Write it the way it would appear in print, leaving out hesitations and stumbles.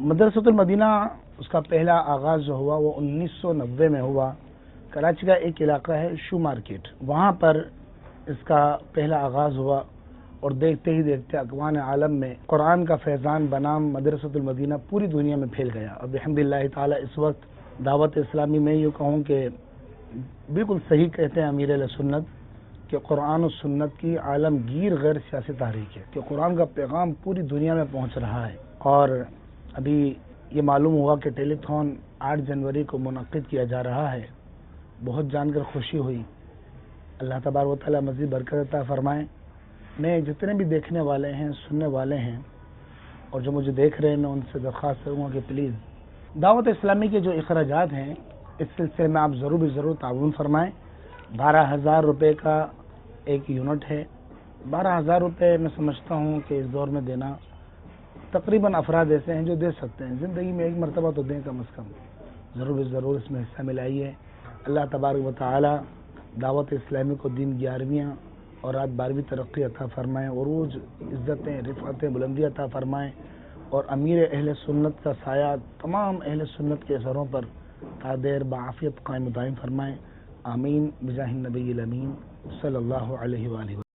مدرسۃ المدینہ اس کا پہلا آغاز جو ہوا وہ 1990 میں ہوا۔ کراچی کا ایک علاقہ ہے شو مارکیٹ، وہاں پر اس کا پہلا آغاز ہوا اور دیکھتے ہی دیکھتے اکوان عالم میں قرآن کا فیضان بنام مدرسۃ المدینہ پوری دنیا میں پھیل گیا۔ اور بحمداللہ تعالی اس وقت دعوت اسلامی میں یہ کہوں کہ بالکل صحیح کہتے ہیں امیر اہل سنت کہ قرآن و سنت کی عالمگیر غیر سیاسی تحریک ہے کہ قرآن کا پیغام پوری دنیا میں پہنچ رہا ہے۔ اور ابھی یہ معلوم ہوا کہ ٹیلی تھون 8 جنوری کو منعقد کیا جا رہا ہے، بہت جان کر خوشی ہوئی۔ اللہ تبارک و تعالی مزید برکت عطا فرمائے۔ میں جتنے بھی دیکھنے والے ہیں، سننے والے ہیں اور جو مجھے دیکھ رہے ہیں، میں ان سے درخواست کروں گا کہ پلیز دعوت اسلامی کے جو اخراجات ہیں اس سلسلے میں آپ ضرور تعاون فرمائیں۔ 12,000 روپے کا ایک یونٹ ہے۔ 12,000 روپے میں سمجھتا ہوں کہ اس دور میں دینا تقریباً افراد ایسے ہیں جو دے سکتے ہیں، زندگی میں ایک مرتبہ تو دیں کم از کم۔ ضرور اس میں حصہ ملائیے۔ اللہ تبارک و تعالی دعوت اسلامی کو دین 11ویں اور رات 12ویں ترقی عطا فرمائیں، عروج، عزتیں، رفعتیں، بلندی عطا فرمائیں، اور امیر اہل سنت کا سایہ تمام اہل سنت کے سروں پر تا دیر بعافیت قائم دائم فرمائیں۔ آمین بجاہ النبی الامین صلی اللہ علیہ وآلہ وسلم۔